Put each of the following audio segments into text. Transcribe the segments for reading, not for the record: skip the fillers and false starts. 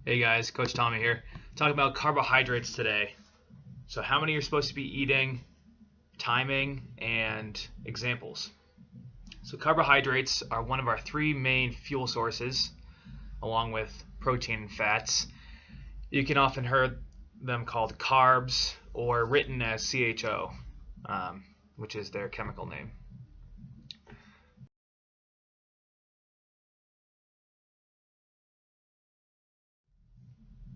Hey guys, Coach Tommy here. Talking about carbohydrates today. So how many you're supposed to be eating, timing, and examples. So carbohydrates are one of our three main fuel sources, along with protein and fats. You can often hear them called carbs or written as CHO, which is their chemical name.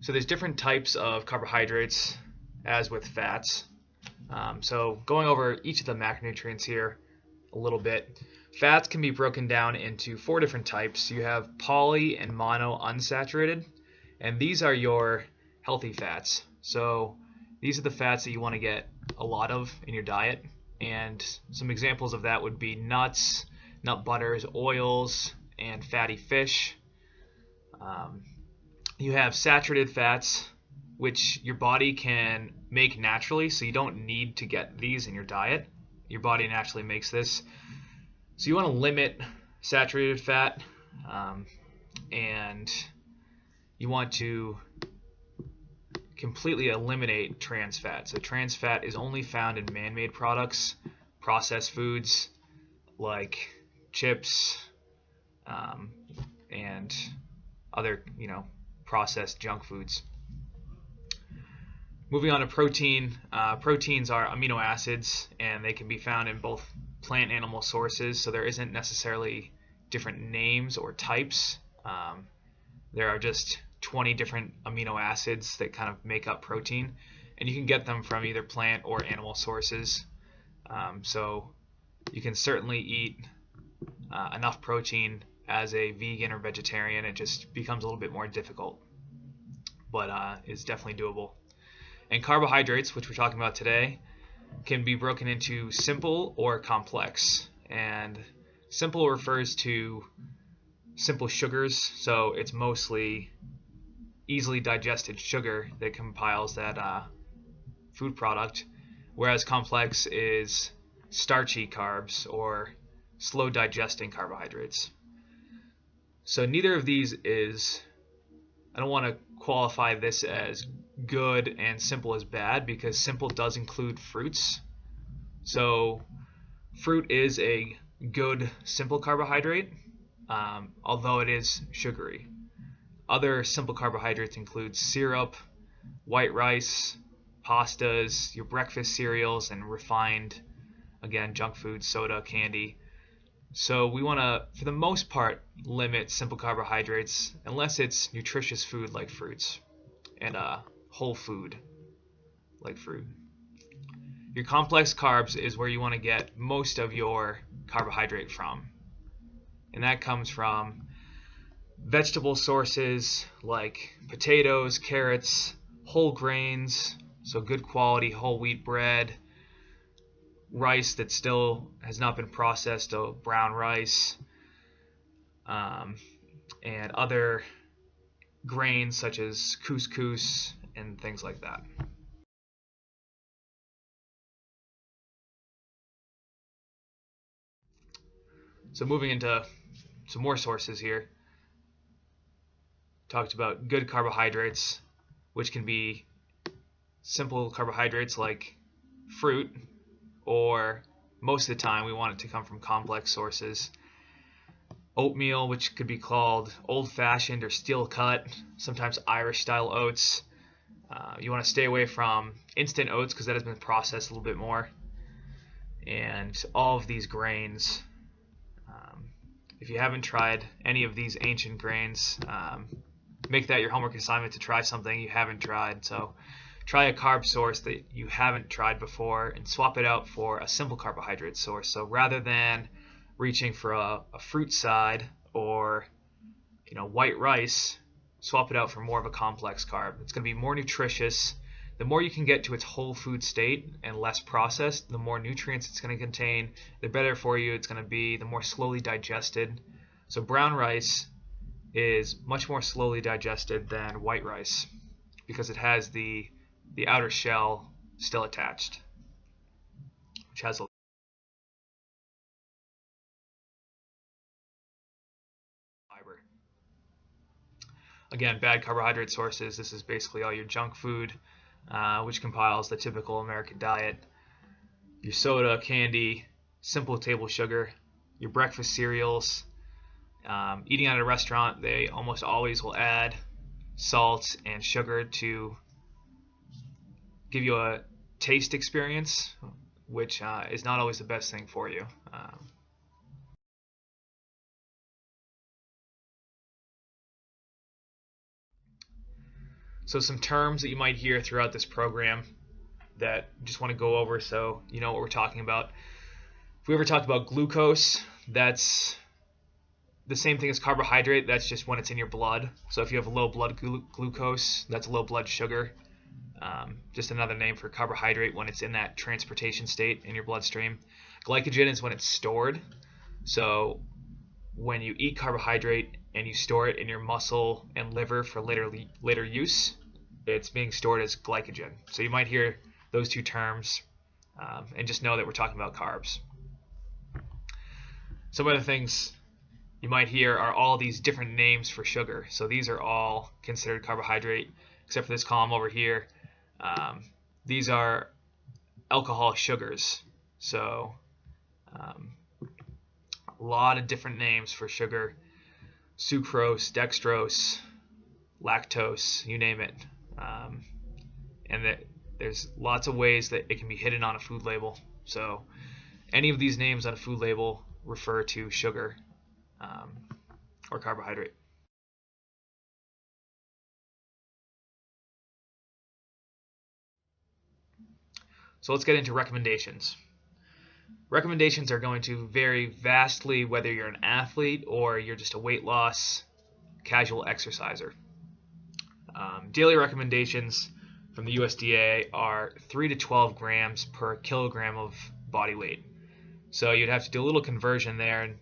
So there's different types of carbohydrates, as with fats. So going over each of the macronutrients here a little bit. Fats can be broken down into four different types. You have poly and mono unsaturated, and these are your healthy fats. So these are the fats that you want to get a lot of in your diet, and some examples of that would be nuts, nut butters, oils, and fatty fish. You have saturated fats, which your body can make naturally, so you don't need to get these in your diet. Your body naturally makes this. So you want to limit saturated fat, and you want to completely eliminate trans fat. So trans fat is only found in man-made products, processed foods like chips, and other, processed junk foods. Moving on to protein. Proteins are amino acids, and they can be found in both plant and animal sources, so there isn't necessarily different names or types. There are just 20 different amino acids that kind of make up protein, and you can get them from either plant or animal sources. So you can certainly eat enough protein as a vegan or vegetarian. It just becomes a little bit more difficult, but it's definitely doable. And carbohydrates, which we're talking about today, can be broken into simple or complex. And simple refers to simple sugars, so it's mostly easily digested sugar that compiles that food product, whereas complex is starchy carbs or slow digesting carbohydrates. So neither of these is, I don't want to qualify this as good and simple as bad, because simple does include fruits. So fruit is a good simple carbohydrate, although it is sugary. Other simple carbohydrates include syrup, white rice, pastas, your breakfast cereals, and refined, again, junk food, soda, candy. So we want to, for the most part, limit simple carbohydrates unless it's nutritious food like fruits and whole food like fruit. Your complex carbs is where you want to get most of your carbohydrate from, and that comes from vegetable sources like potatoes, carrots, whole grains, so good quality whole wheat bread, rice that still has not been processed, so brown rice, and other grains such as couscous and things like that. So moving into some more sources here, talked about good carbohydrates, which can be simple carbohydrates like fruit, or most of the time we want it to come from complex sources. Oatmeal, which could be called old-fashioned or steel-cut, sometimes Irish-style oats. You want to stay away from instant oats because that has been processed a little bit more. And all of these grains, if you haven't tried any of these ancient grains, make that your homework assignment to try something you haven't tried. So try a carb source that you haven't tried before and swap it out for a simple carbohydrate source. So rather than reaching for a fruit side or white rice, swap it out for more of a complex carb. It's going to be more nutritious. The more you can get to its whole food state and less processed, the more nutrients it's going to contain, the better for you it's going to be, the more slowly digested. So brown rice is much more slowly digested than white rice because it has the outer shell still attached, which has a fiber. Again, bad carbohydrate sources, this is basically all your junk food, which compiles the typical American diet. Your soda, candy, simple table sugar, your breakfast cereals. Eating at a restaurant, they almost always will add salt and sugar to give you a taste experience, which is not always the best thing for you. So some terms that you might hear throughout this program that you just want to go over so you know what we're talking about. If we ever talked about glucose, that's the same thing as carbohydrate. That's just when it's in your blood. So if you have low blood glucose, that's low blood sugar. Just another name for carbohydrate when it's in that transportation state in your bloodstream. Glycogen is when it's stored. So when you eat carbohydrate and you store it in your muscle and liver for later use, it's being stored as glycogen. So you might hear those two terms and just know that we're talking about carbs. Some other things you might hear are all these different names for sugar. So these are all considered carbohydrate, except for this column over here. These are alcohol sugars. So a lot of different names for sugar: sucrose, dextrose, lactose, you name it. And there's lots of ways that it can be hidden on a food label. So any of these names on a food label refer to sugar or carbohydrate. So let's get into recommendations. Recommendations are going to vary vastly whether you're an athlete or you're just a weight loss casual exerciser. Daily recommendations from the USDA are 3 to 12 grams per kilogram of body weight. So you'd have to do a little conversion there and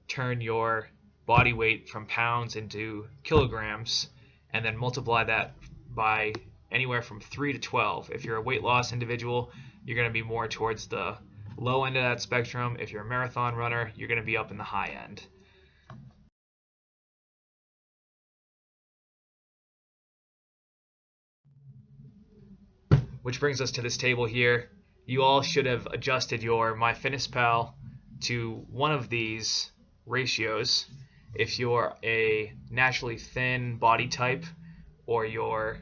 turn your body weight from pounds into kilograms and then multiply that by anywhere from 3 to 12. If you're a weight loss individual, you're going to be more towards the low end of that spectrum. If you're a marathon runner, you're going to be up in the high end. Which brings us to this table here. You all should have adjusted your MyFitnessPal to one of these ratios. If you're a naturally thin body type or you're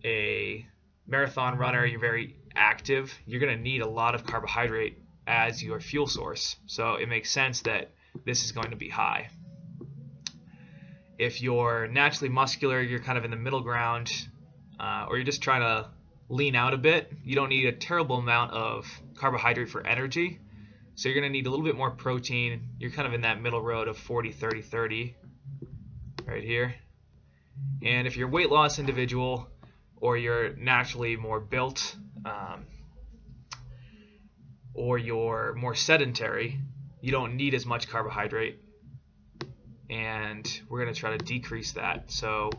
a marathon runner, you're very active, you're going to need a lot of carbohydrate as your fuel source. So it makes sense that this is going to be high. If you're naturally muscular, you're kind of in the middle ground, or you're just trying to lean out a bit, you don't need a terrible amount of carbohydrate for energy. So you're going to need a little bit more protein. You're kind of in that middle road of 40, 30, 30 right here. And if you're a weight loss individual or you're naturally more built or you're more sedentary, you don't need as much carbohydrate. And we're going to try to decrease that. So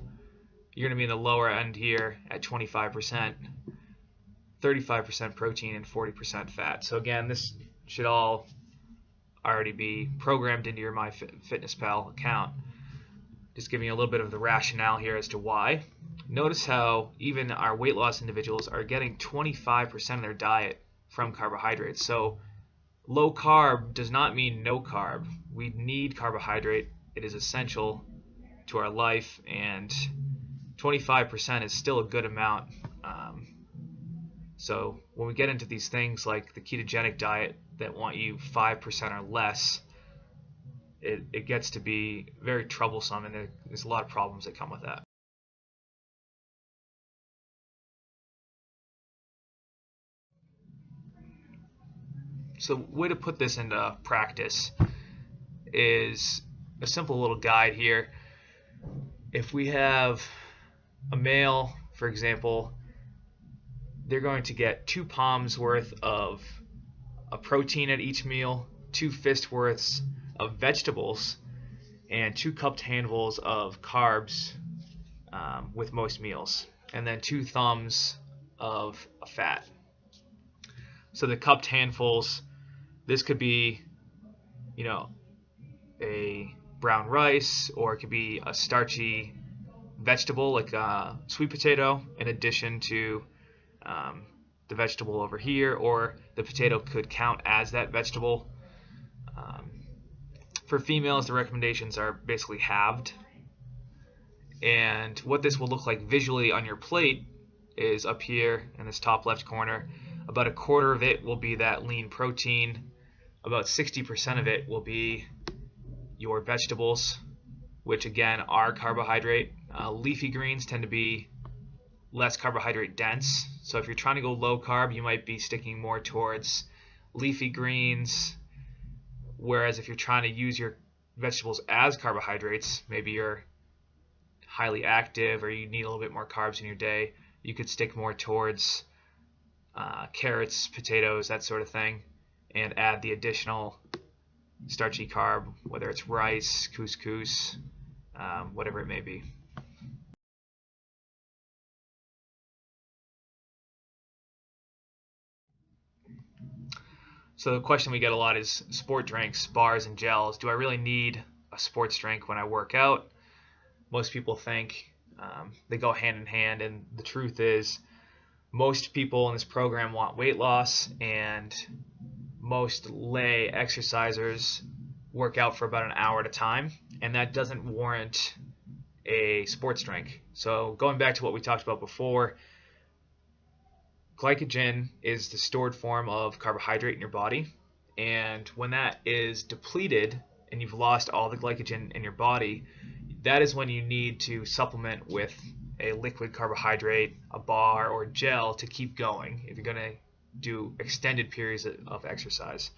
you're going to be in the lower end here at 25%, 35% protein, and 40% fat. So again, this should all already be programmed into your MyFitnessPal account. Just giving you a little bit of the rationale here as to why. Notice how even our weight loss individuals are getting 25% of their diet from carbohydrates. So low carb does not mean no carb. We need carbohydrate. It is essential to our life, and 25% is still a good amount. So when we get into these things like the ketogenic diet that want you 5% or less, it gets to be very troublesome, and there's a lot of problems that come with that. So the way to put this into practice is a simple little guide here. If we have a male, for example, they're going to get 2 palms worth of a protein at each meal, 2 fist worths of vegetables, and 2 cupped handfuls of carbs with most meals, and then 2 thumbs of fat. So the cupped handfuls, this could be, a brown rice, or it could be a starchy vegetable like a sweet potato in addition to the vegetable over here, or the potato could count as that vegetable. For females, the recommendations are basically halved, and what this will look like visually on your plate is up here in this top left corner. About a quarter of it will be that lean protein, about 60% of it will be your vegetables, which again are carbohydrate. Leafy greens tend to be less carbohydrate dense, so if you're trying to go low carb, you might be sticking more towards leafy greens, whereas if you're trying to use your vegetables as carbohydrates, maybe you're highly active or you need a little bit more carbs in your day, you could stick more towards carrots, potatoes, that sort of thing, and add the additional starchy carb, whether it's rice, couscous, whatever it may be. So the question we get a lot is sport drinks, bars, and gels. Do I really need a sports drink when I work out? Most people think they go hand in hand, and the truth is most people in this program want weight loss, and most lay exercisers work out for about an hour at a time, and that doesn't warrant a sports drink. So going back to what we talked about before, glycogen is the stored form of carbohydrate in your body, and when that is depleted and you've lost all the glycogen in your body, that is when you need to supplement with a liquid carbohydrate, a bar, or gel to keep going if you're going to do extended periods of exercise.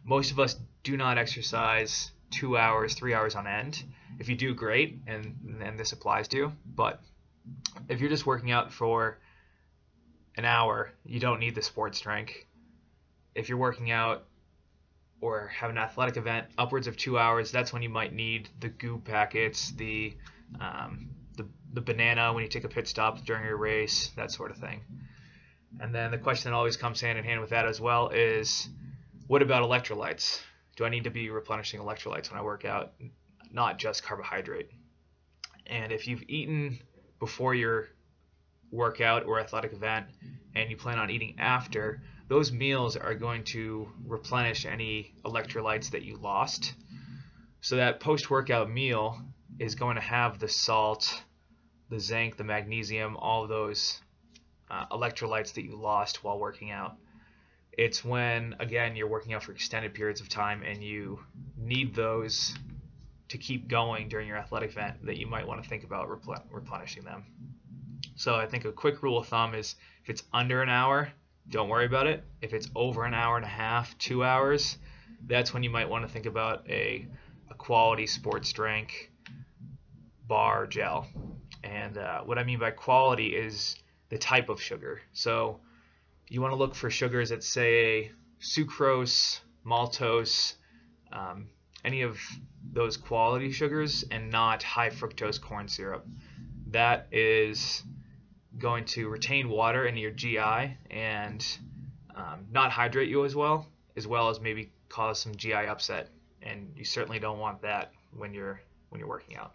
Most of us do not exercise 2 hours, 3 hours on end. If you do, great, and this applies to you. But if you're just working out for an hour, you don't need the sports drink. If you're working out or have an athletic event upwards of 2 hours, that's when you might need the goo packets, the banana when you take a pit stop during your race, that sort of thing. And then the question that always comes hand in hand with that as well is, what about electrolytes? Do I need to be replenishing electrolytes when I work out, not just carbohydrate? And if you've eaten before your workout or athletic event and you plan on eating after, those meals are going to replenish any electrolytes that you lost. So that post-workout meal is going to have the salt, the zinc, the magnesium, all of those electrolytes that you lost while working out. It's when, again, you're working out for extended periods of time and you need those to keep going during your athletic event that you might want to think about replenishing them. So I think a quick rule of thumb is if it's under an hour, don't worry about it. If it's over an hour and a half, 2 hours, that's when you might want to think about a quality sports drink, bar, gel. And what I mean by quality is the type of sugar. So you want to look for sugars that say sucrose, maltose, any of those quality sugars, and not high fructose corn syrup. That is going to retain water in your GI and not hydrate you as well as maybe cause some GI upset. And you certainly don't want that when you're working out.